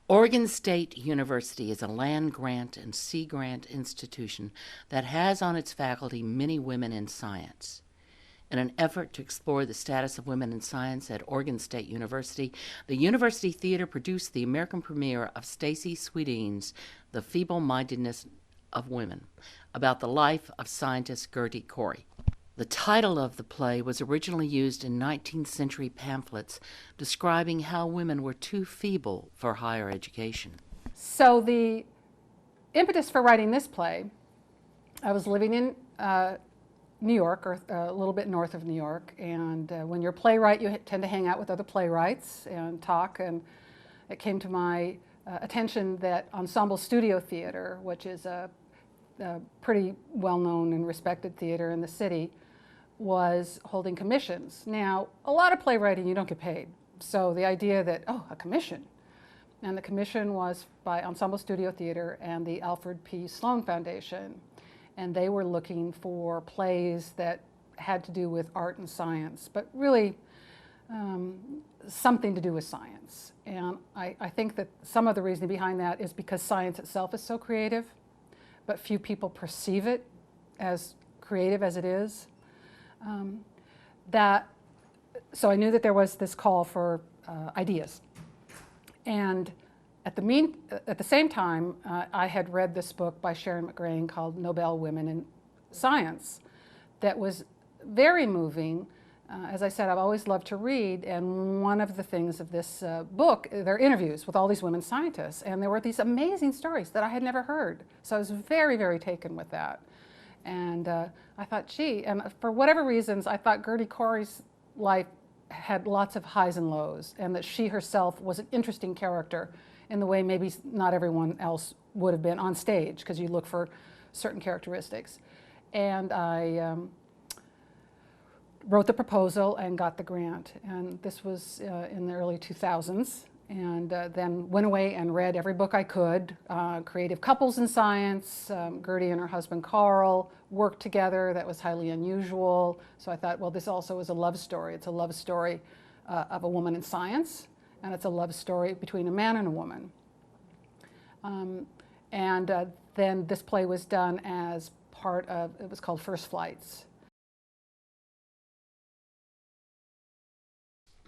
Oregon State University is a land grant and sea grant institution that has on its faculty many women in science. In an effort to explore the status of women in science at Oregon State University, the University Theater produced the American premiere of Stacy Swedeen's The Feeble-Mindedness of Women, about the life of scientist Gertie Corey. The title of the play was originally used in 19th century pamphlets describing how women were too feeble for higher education. So the impetus for writing this play, I was living in New York, or a little bit north of New York, and when you're a playwright, you tend to hang out with other playwrights and talk, and it came to my attention that Ensemble Studio Theater, which is a pretty well-known and respected theater in the city, was holding commissions. Now, a lot of playwriting, you don't get paid. So the idea that, oh, a commission. And the commission was by Ensemble Studio Theater and the Alfred P. Sloan Foundation. And they were looking for plays that had to do with art and science, but really something to do with science. And I think that some of the reasoning behind that is because science itself is so creative, but few people perceive it as creative as it is. So I knew that there was this call for ideas. And at the same time, I had read this book by Sharon McGrane called Nobel Women in Science that was very moving. As I said, I've always loved to read, and one of the things of this book, there are interviews with all these women scientists, and there were these amazing stories that I had never heard. So I was very, very taken with that. And I thought, gee, and for whatever reasons, I thought Gertie Corey's life had lots of highs and lows, and that she herself was an interesting character in the way maybe not everyone else would have been on stage, because you look for certain characteristics. And I wrote the proposal and got the grant. And this was in the early 2000s. And then went away and read every book I could. Creative couples in science, Gertie and her husband Carl worked together. That was highly unusual. So I thought, well, this also is a love story. It's a love story of a woman in science, and it's a love story between a man and a woman. Then this play was done as part of, it was called First Flights.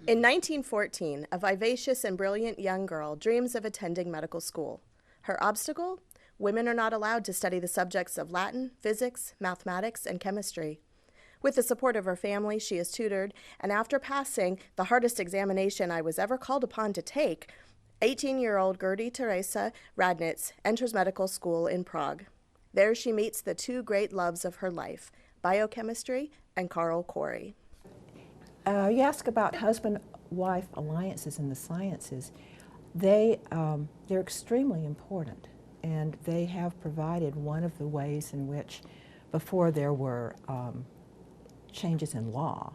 In 1914, a vivacious and brilliant young girl dreams of attending medical school. Her obstacle? Women are not allowed to study the subjects of Latin, physics, mathematics, and chemistry. With the support of her family, she is tutored, and after passing the hardest examination I was ever called upon to take, 18-year-old Gertie Teresa Radnitz enters medical school in Prague. There she meets the two great loves of her life, biochemistry and Carl Corey. You ask about husband-wife alliances in the sciences. They're extremely important, and they have provided one of the ways in which, before there were changes in law,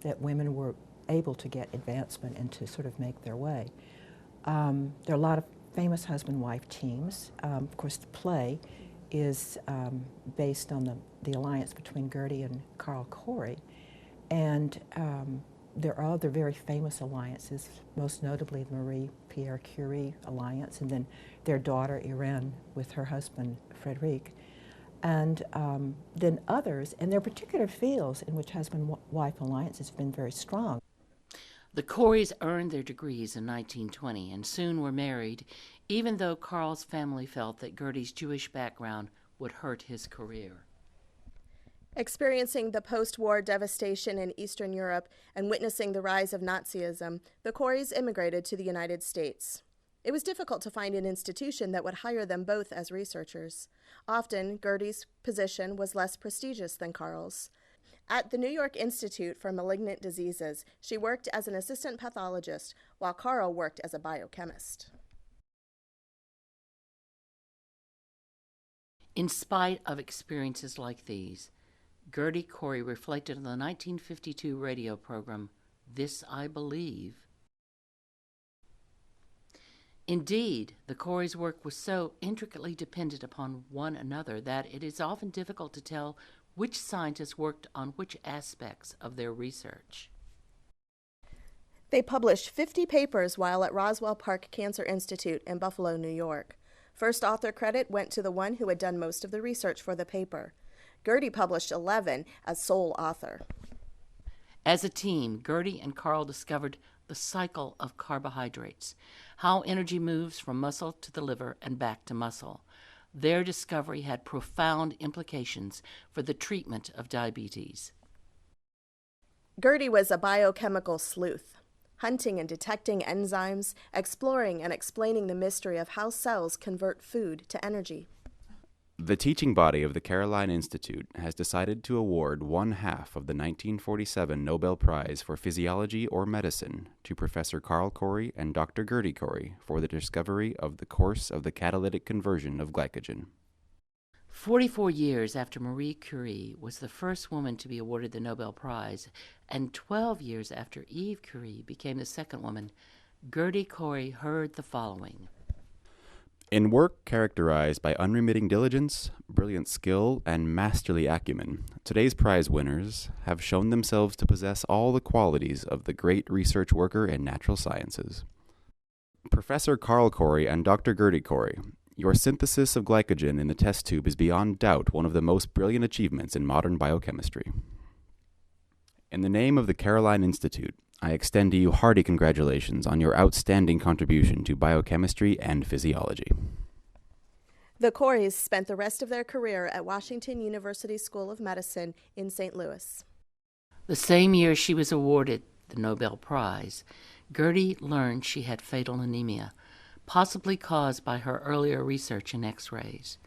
that women were able to get advancement and to sort of make their way. There are a lot of famous husband-wife teams. Of course, the play is based on the alliance between Gertie and Carl Corey. And there are other very famous alliances, most notably the Marie-Pierre Curie alliance, and then their daughter Irene with her husband Frederic. And then others, and there are particular fields in which husband-wife alliances have been very strong. The Coreys earned their degrees in 1920 and soon were married, even though Carl's family felt that Gertie's Jewish background would hurt his career. Experiencing the post-war devastation in Eastern Europe and witnessing the rise of Nazism, the Coreys immigrated to the United States. It was difficult to find an institution that would hire them both as researchers. Often, Gertie's position was less prestigious than Carl's. At the New York Institute for Malignant Diseases, she worked as an assistant pathologist, while Carl worked as a biochemist. In spite of experiences like these, Gertie Corey reflected on the 1952 radio program, This I Believe. Indeed, the Coreys' work was so intricately dependent upon one another that it is often difficult to tell which scientists worked on which aspects of their research. They published 50 papers while at Roswell Park Cancer Institute in Buffalo, New York. First author credit went to the one who had done most of the research for the paper. Gertie published 11 as sole author. As a team, Gertie and Carl discovered the cycle of carbohydrates, how energy moves from muscle to the liver and back to muscle. Their discovery had profound implications for the treatment of diabetes. Gertie was a biochemical sleuth, hunting and detecting enzymes, exploring and explaining the mystery of how cells convert food to energy. The teaching body of the Caroline Institute has decided to award one half of the 1947 Nobel Prize for Physiology or Medicine to Professor Carl Corey and Dr. Gertie Corey for the discovery of the course of the catalytic conversion of glycogen. 44 years after Marie Curie was the first woman to be awarded the Nobel Prize, and 12 years after Eve Curie became the second woman, Gertie Corey heard the following. In work characterized by unremitting diligence, brilliant skill, and masterly acumen, today's prize winners have shown themselves to possess all the qualities of the great research worker in natural sciences. Professor Carl Corey and Dr. Gertie Corey, your synthesis of glycogen in the test tube is beyond doubt one of the most brilliant achievements in modern biochemistry. In the name of the Caroline Institute, I extend to you hearty congratulations on your outstanding contribution to biochemistry and physiology. The Coreys spent the rest of their career at Washington University School of Medicine in St. Louis. The same year she was awarded the Nobel Prize, Gertie learned she had fatal anemia, possibly caused by her earlier research in X-rays.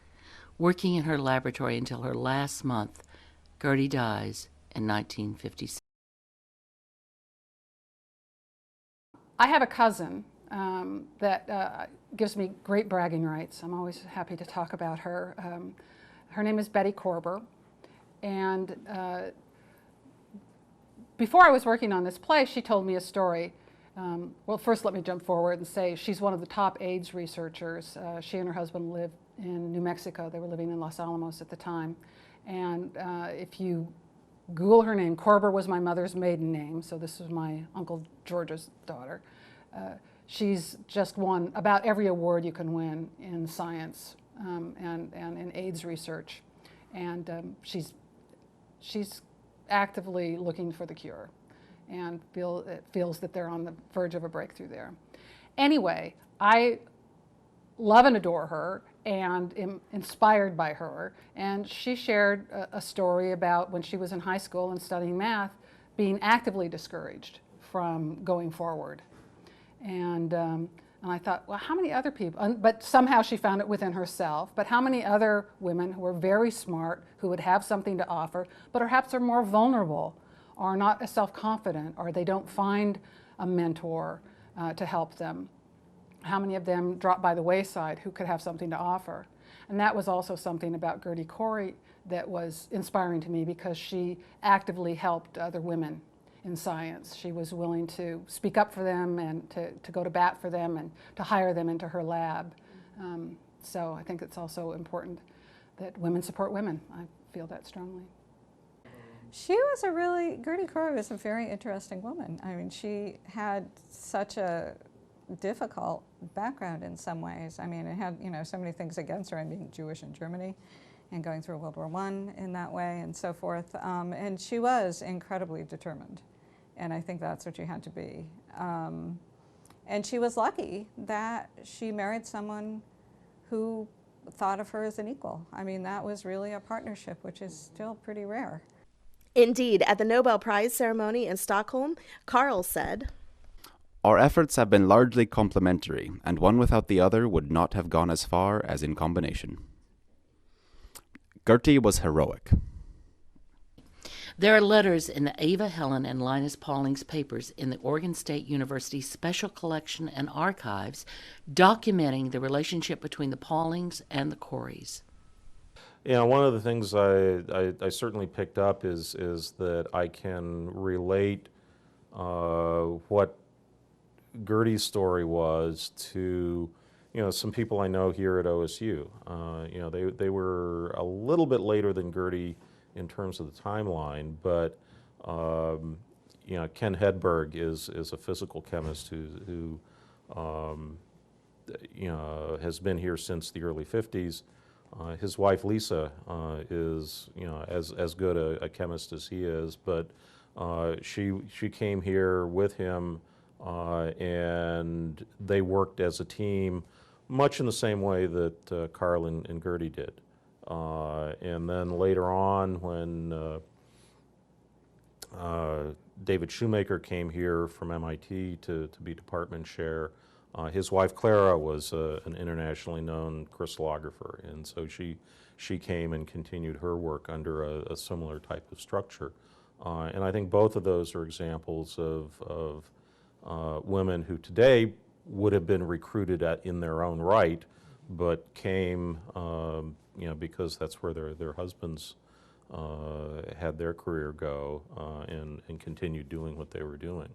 Working in her laboratory until her last month, Gertie dies in 1956. I have a cousin that gives me great bragging rights. I'm always happy to talk about her. Her name is Betty Korber, and before I was working on this play, she told me a story. Well, first let me jump forward and say she's one of the top AIDS researchers. She and her husband lived in New Mexico. They were living in Los Alamos at the time. And if you Google her name, Korber was my mother's maiden name, so this is my Uncle George's daughter. She's just won about every award you can win in science and in AIDS research. And she's actively looking for the cure and feels that they're on the verge of a breakthrough there. Anyway, I love and adore her and am inspired by her. And she shared a story about when she was in high school and studying math, being actively discouraged from going forward. And I thought, well, how many other people, but somehow she found it within herself, but how many other women who are very smart, who would have something to offer, but perhaps are more vulnerable, are not as self-confident, or they don't find a mentor to help them? How many of them drop by the wayside who could have something to offer? And that was also something about Gertie Corey that was inspiring to me, because she actively helped other women in science. She was willing to speak up for them and to go to bat for them and to hire them into her lab. So I think it's also important that women support women. I feel that strongly. Gertie Corey was a very interesting woman. I mean, she had such a difficult background in some ways. I mean, it had, so many things against her, and being Jewish in Germany and going through World War I in that way and so forth. And she was incredibly determined. And I think that's what you had to be. And she was lucky that she married someone who thought of her as an equal. I mean, that was really a partnership, which is still pretty rare. Indeed, at the Nobel Prize ceremony in Stockholm, Carl said, Our efforts have been largely complementary, and one without the other would not have gone as far as in combination. Gertie was heroic. There are letters in the Ava Helen and Linus Pauling's papers in the Oregon State University Special Collection and Archives documenting the relationship between the Paulings and the Coreys. Yeah, one of the things I certainly picked up is that I can relate what Gertie's story was to some people I know here at OSU. They were a little bit later than Gertie in terms of the timeline, but Ken Hedberg is a physical chemist who has been here since the early 50s. His wife Lisa is as good a chemist as he is, but she came here with him, and they worked as a team, much in the same way that Carl and Gertie did. And then later on, when David Shoemaker came here from MIT to be department chair, his wife Clara was an internationally known crystallographer, and so she came and continued her work under a similar type of structure. And I think both of those are examples of women who today would have been recruited in their own right, but came because that's where their husbands had their career go, and continued doing what they were doing.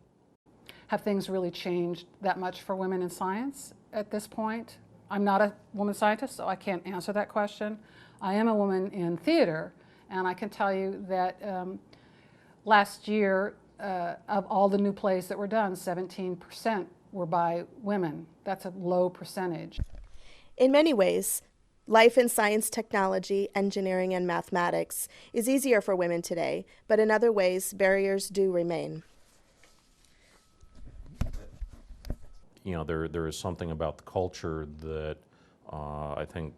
Have things really changed that much for women in science at this point? I'm not a woman scientist, so I can't answer that question. I am a woman in theater, and I can tell you that last year, of all the new plays that were done, 17% were by women. That's a low percentage. In many ways, life in science, technology, engineering, and mathematics is easier for women today, but in other ways, barriers do remain. There is something about the culture that I think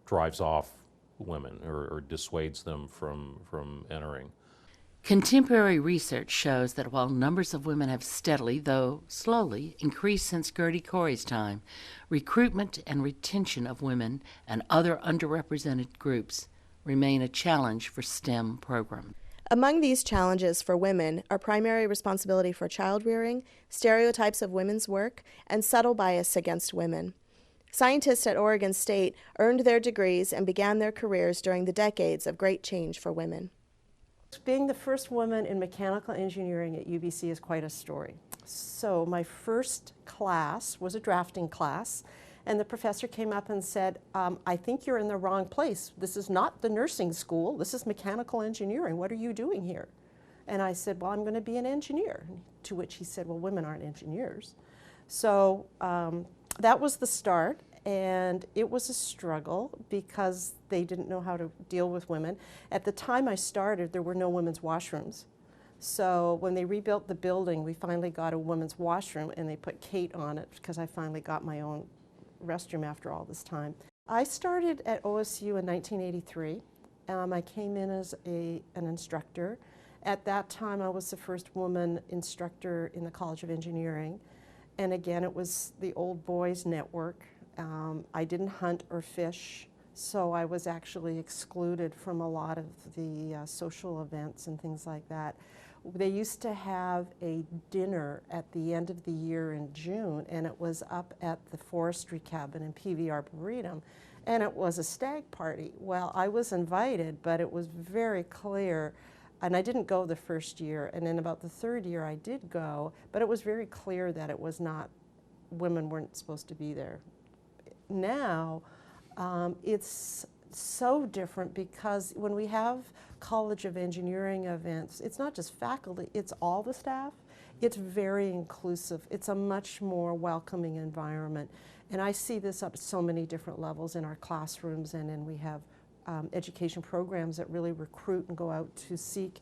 drives off women or dissuades them from entering. Contemporary research shows that while numbers of women have steadily, though slowly, increased since Gertie Corey's time, recruitment and retention of women and other underrepresented groups remain a challenge for STEM programs. Among these challenges for women are primary responsibility for child rearing, stereotypes of women's work, and subtle bias against women. Scientists at Oregon State earned their degrees and began their careers during the decades of great change for women. Being the first woman in mechanical engineering at UBC is quite a story. So my first class was a drafting class, and the professor came up and said, I think you're in the wrong place. This is not the nursing school. This is mechanical engineering. What are you doing here? And I said, well, I'm going to be an engineer. To which he said, well, women aren't engineers. So that was the start, and it was a struggle because they didn't know how to deal with women. At the time I started, there were no women's washrooms. So when they rebuilt the building, we finally got a women's washroom, and they put Kate on it because I finally got my own restroom after all this time. I started at OSU in 1983. I came in as an instructor. At that time, I was the first woman instructor in the College of Engineering. And again, it was the old boys network. I didn't hunt or fish, so I was actually excluded from a lot of the social events and things like that. They used to have a dinner at the end of the year in June, and it was up at the forestry cabin in PV Arboretum, and it was a stag party. Well, I was invited, but it was very clear, and I didn't go the first year, and in about the third year I did go, but it was very clear that it was not, women weren't supposed to be there. Now, it's so different because when we have College of Engineering events, it's not just faculty, it's all the staff. It's very inclusive. It's a much more welcoming environment. And I see this up at so many different levels in our classrooms, and then we have education programs that really recruit and go out to seek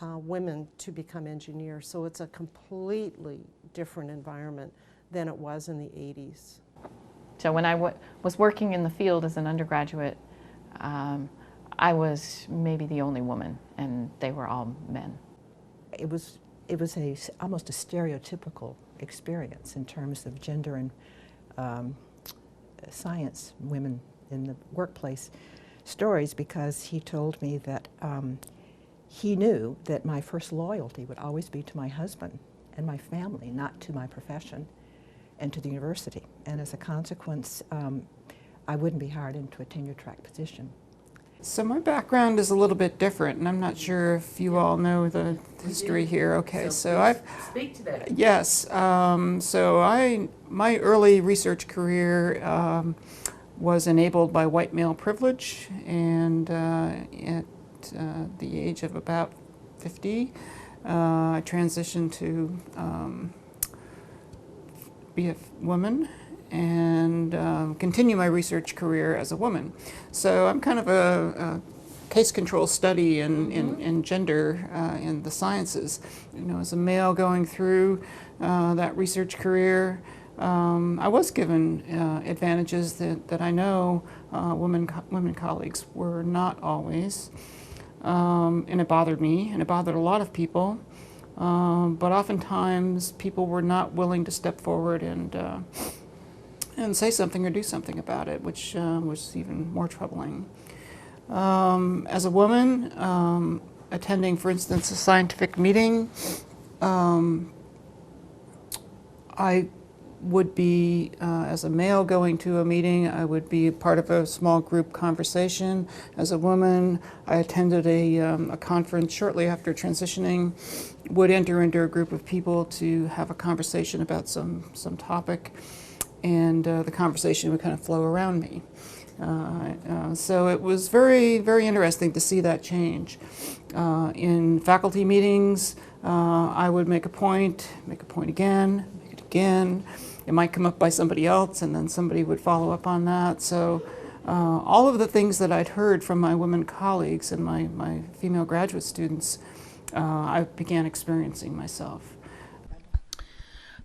women to become engineers. So it's a completely different environment than it was in the 80s. So when I was working in the field as an undergraduate, I was maybe the only woman, and they were all men. It was almost a stereotypical experience in terms of gender and science, women in the workplace stories, because he told me that he knew that my first loyalty would always be to my husband and my family, not to my profession and to the university. And as a consequence, I wouldn't be hired into a tenure-track position. So my background is a little bit different, and I'm not sure if you all know the history here. Okay, so I've speak to that. Yes. So my early research career was enabled by white male privilege, and at the age of about 50, I transitioned to be a woman and continue my research career as a woman. So I'm kind of a case control study in gender in the sciences. You know, as a male going through that research career, I was given advantages that I know women colleagues were not always. And it bothered me, and it bothered a lot of people. But oftentimes people were not willing to step forward and say something or do something about it, which was even more troubling. As a woman, attending, for instance, a scientific meeting, I would be, as a male going to a meeting, I would be part of a small group conversation. As a woman, I attended a conference shortly after transitioning, would enter into a group of people to have a conversation about some topic, and the conversation would kind of flow around me. So it was very, very interesting to see that change. In faculty meetings, I would make a point again, make it again. It might come up by somebody else, and then somebody would follow up on that. So all of the things that I'd heard from my women colleagues and my female graduate students, I began experiencing myself.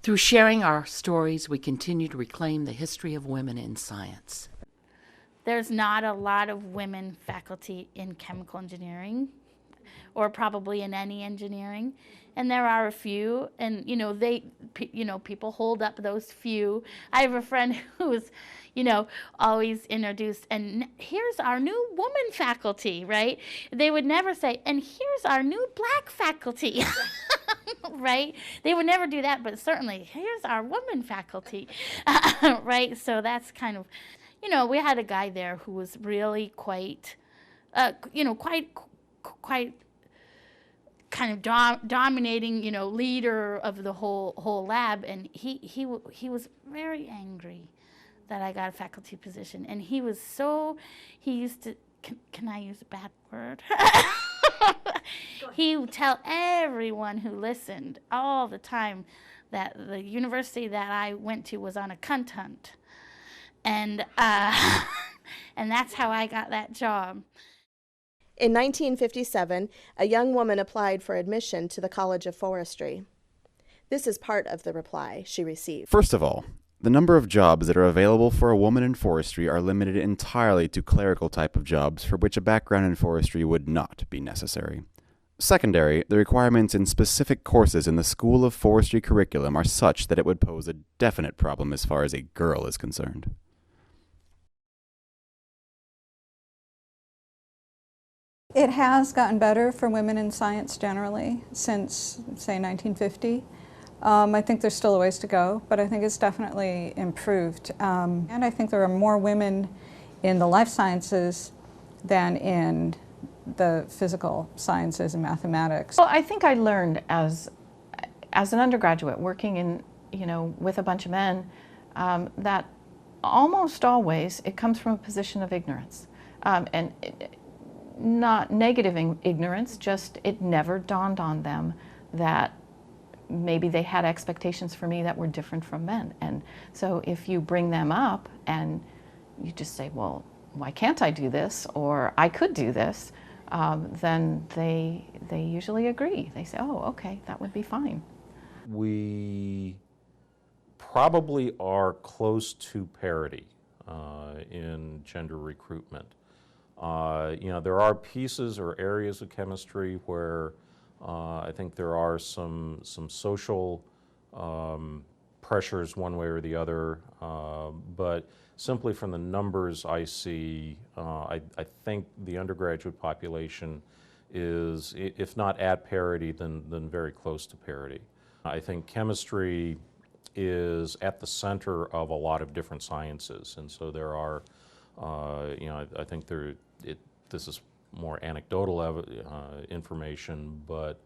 Through sharing our stories, we continue to reclaim the history of women in science. There's not a lot of women faculty in chemical engineering, or probably in any engineering, and there are a few, and people hold up those few. I have a friend who's always introduced, and here's our new woman faculty, right? They would never say, and here's our new black faculty. Right? They would never do that, but certainly here's our woman faculty. Right? So that's kind of, we had a guy there who was really quite kind of dominating, leader of the whole lab, and he was very angry that I got a faculty position, and he used to, can I use a bad word? He would tell everyone who listened all the time that the university that I went to was on a cunt hunt, and and that's how I got that job. In 1957, a young woman applied for admission to the College of Forestry. This is part of the reply she received. First of all, the number of jobs that are available for a woman in forestry are limited entirely to clerical type of jobs for which a background in forestry would not be necessary. Secondary, the requirements in specific courses in the School of Forestry curriculum are such that it would pose a definite problem as far as a girl is concerned. It has gotten better for women in science generally since, say, 1950. I think there's still a ways to go, but I think it's definitely improved. And I think there are more women in the life sciences than in the physical sciences and mathematics. Well, I think I learned as an undergraduate working in, with a bunch of men, that almost always it comes from a position of ignorance. Not negative ignorance, just it never dawned on them that maybe they had expectations for me that were different from men. And so if you bring them up and you just say, well, why can't I do this? Or I could do this, then they usually agree. They say, oh, okay, that would be fine. We probably are close to parity in gender recruitment. There are pieces or areas of chemistry where I think there are some social pressures one way or the other, but simply from the numbers I see, I think the undergraduate population is, if not at parity, then very close to parity. I think chemistry is at the center of a lot of different sciences, and so there are, I think this is more anecdotal information, but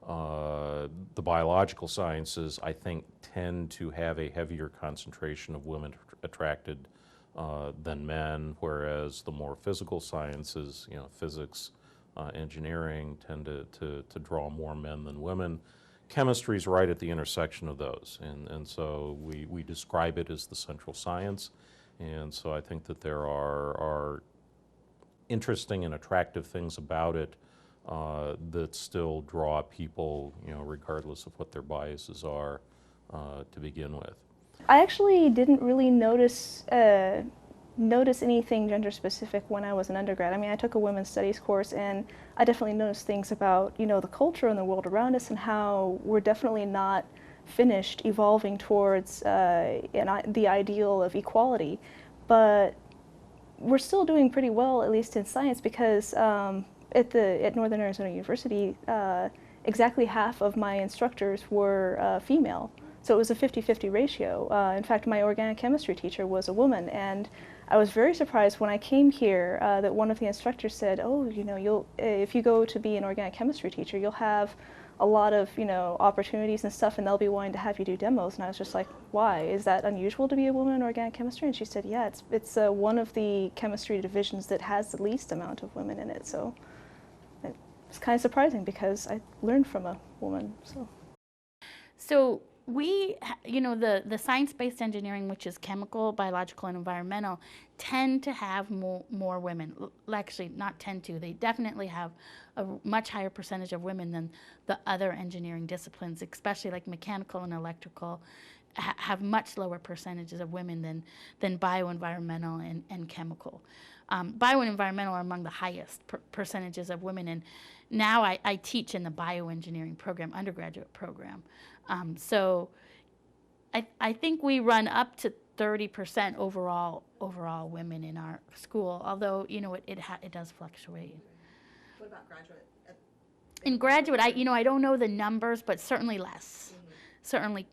the biological sciences, I think, tend to have a heavier concentration of women attracted than men, whereas the more physical sciences, physics, engineering tend to draw more men than women. Chemistry is right at the intersection of those, and so we describe it as the central science, and so I think that there are interesting and attractive things about it that still draw people, regardless of what their biases are to begin with. I actually didn't really notice anything gender specific when I was an undergrad. I mean, I took a women's studies course, and I definitely noticed things about, the culture and the world around us, and how we're definitely not finished evolving towards the ideal of equality. But we're still doing pretty well, at least in science, because at Northern Arizona University, exactly half of my instructors were female. So it was a 50-50 ratio. In fact, my organic chemistry teacher was a woman, and I was very surprised when I came here that one of the instructors said, "Oh, if you go to be an organic chemistry teacher, you'll have a lot of opportunities and stuff, and they'll be wanting to have you do demos." And I was just like, "Why? Is that unusual to be a woman in organic chemistry?" And she said, "Yeah, it's one of the chemistry divisions that has the least amount of women in it." So it's kind of surprising because I learned from a woman. So we, the science-based engineering, which is chemical, biological, and environmental, tend to have more women. Actually, not tend to, they definitely have a much higher percentage of women than the other engineering disciplines, especially like mechanical and electrical, have much lower percentages of women than bioenvironmental and chemical. Bio and environmental are among the highest percentages of women, and now I teach in the bioengineering program, undergraduate program. So I think we run up to 30% overall women in our school, although it does fluctuate. What about graduate? In graduate, I don't know the numbers, but certainly less. Mm-hmm. Certainly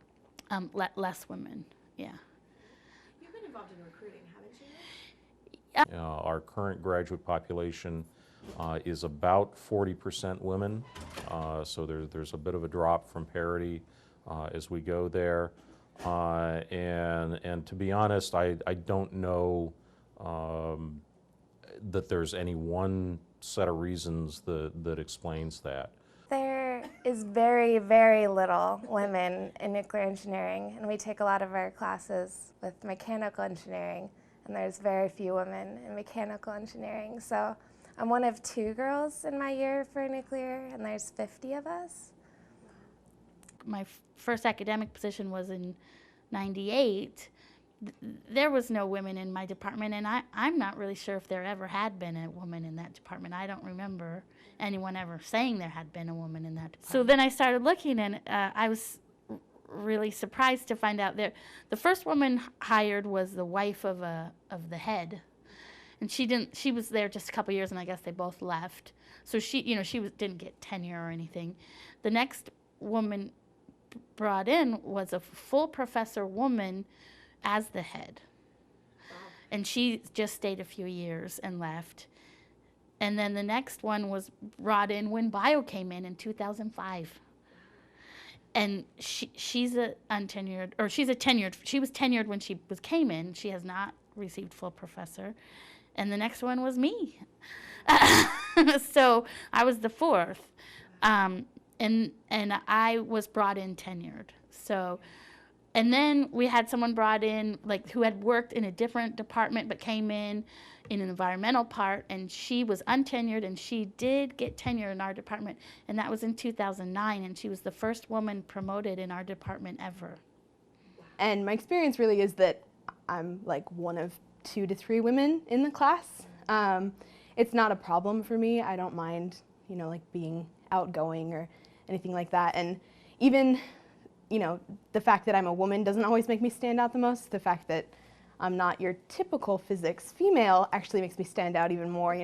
less women. Yeah. You've been involved in recruiting, haven't you? Our current graduate population is about 40% women, so there's a bit of a drop from parity as we go there. And to be honest, I don't know that there's any one set of reasons that explains that. There is very, very little women in nuclear engineering, and we take a lot of our classes with mechanical engineering, and there's very few women in mechanical engineering. So I'm one of 2 girls in my year for nuclear, and there's 50 of us. My first academic position was in '98. There was no women in my department, and I'm not really sure if there ever had been a woman in that department. I don't remember anyone ever saying there had been a woman in that department. So then I started looking, and I was really surprised to find out the first woman hired was the wife of the head, and she was there just a couple years, and I guess they both left. So she didn't get tenure or anything. The next woman brought in was a full professor woman as the head. Wow. And she just stayed a few years and left. And then the next one was brought in when bio came in 2005. And she's a untenured, or she's a tenured, she was tenured when she came in. She has not received full professor. And the next one was me. So I was the fourth. And I was brought in tenured. So, and then we had someone brought in who had worked in a different department but came in an environmental part, and she was untenured, and she did get tenure in our department, and that was in 2009, and she was the first woman promoted in our department ever. And my experience really is that I'm one of 2 to 3 women in the class. It's not a problem for me. I don't mind, being outgoing or anything like that. And even, the fact that I'm a woman doesn't always make me stand out the most. The fact that I'm not your typical physics female actually makes me stand out even more.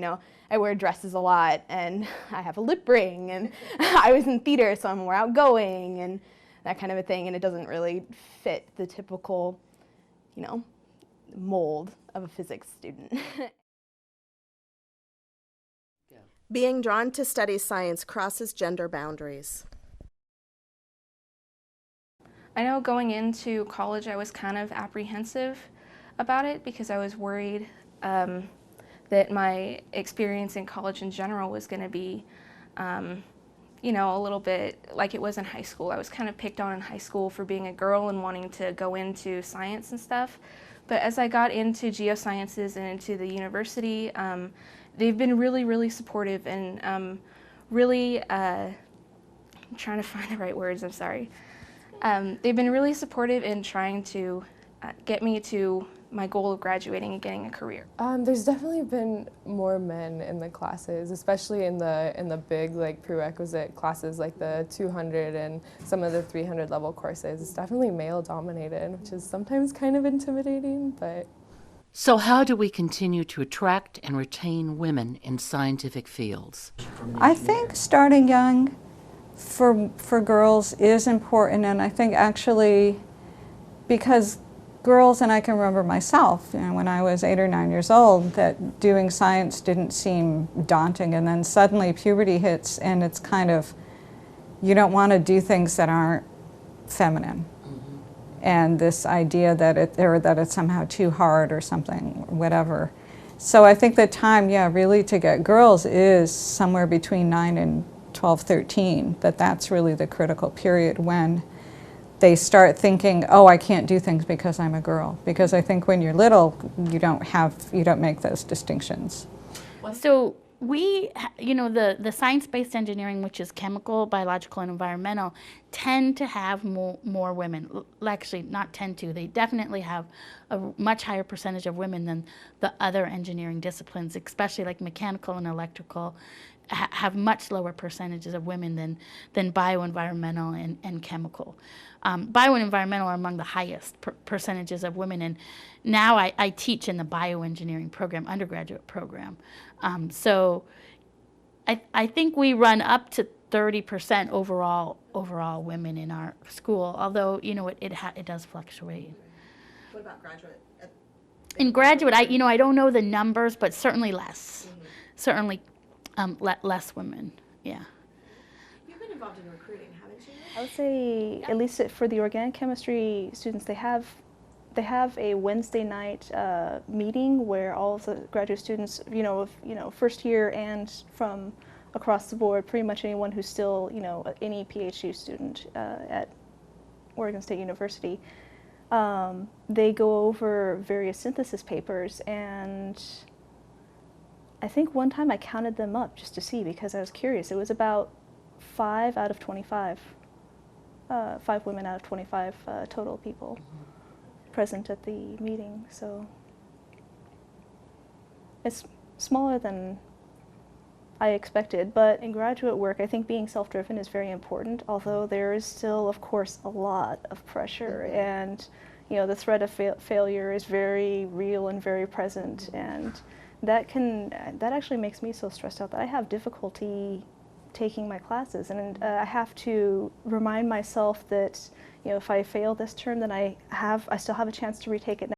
I wear dresses a lot, and I have a lip ring, and I was in theater, so I'm more outgoing and that kind of a thing, and it doesn't really fit the typical, mold of a physics student. Being drawn to study science crosses gender boundaries. I know going into college I was kind of apprehensive about it because I was worried that that my experience in college in general was going to be, you know, a little bit like it was in high school. I was kind of picked on in high school for being a girl and wanting to go into science and stuff. But as I got into geosciences and into the university, they've been really, really supportive and really, I'm trying to find the right words, I'm sorry. They've been really supportive in trying to get me to my goal of graduating and getting a career. There's definitely been more men in the classes, especially in the big like prerequisite classes like the 200 and some of the 300 level courses. It's definitely male dominated, which is sometimes kind of intimidating, but. So how do we continue to attract and retain women in scientific fields? I think starting young for girls is important, and I think actually because girls, and I can remember myself, you know, when I was 8 or 9 years old, that doing science didn't seem daunting, and then suddenly puberty hits and it's kind of, you don't want to do things that aren't feminine. And this idea that it's somehow too hard or something, whatever. So I think the time, yeah, really to get girls is somewhere between 9 and 12, 13, that's really the critical period when they start thinking, oh, I can't do things because I'm a girl. Because I think when you're little, you don't make those distinctions. So we, you know, the science-based engineering, which is chemical, biological, and environmental, tend to have more women. Actually, not tend to, they definitely have a much higher percentage of women than the other engineering disciplines, especially like mechanical and electrical, have much lower percentages of women than bioenvironmental and chemical. Bio and environmental are among the highest percentages of women, and now I teach in the bioengineering program, undergraduate program. So I think we run up to 30% overall women in our school, although, you know, it does fluctuate. What about graduate? In graduate, I don't know the numbers, but certainly less. Mm-hmm. Certainly less women, yeah. You've been involved in recruiting, haven't you? I would say, at least for the organic chemistry students, they have a Wednesday night meeting where all of the graduate students, first year and from across the board, pretty much anyone who's still, any PhD student at Oregon State University, they go over various synthesis papers, and I think one time I counted them up just to see because I was curious. It was about 5 out of 25, 5 women out of 25 total people present at the meeting. So it's smaller than I expected, but in graduate work, I think being self-driven is very important, although there is still, of course, a lot of pressure, and the threat of failure is very real and very present, and that actually makes me so stressed out that I have difficulty taking my classes, and I have to remind myself that if I fail this term, then I still have a chance to retake it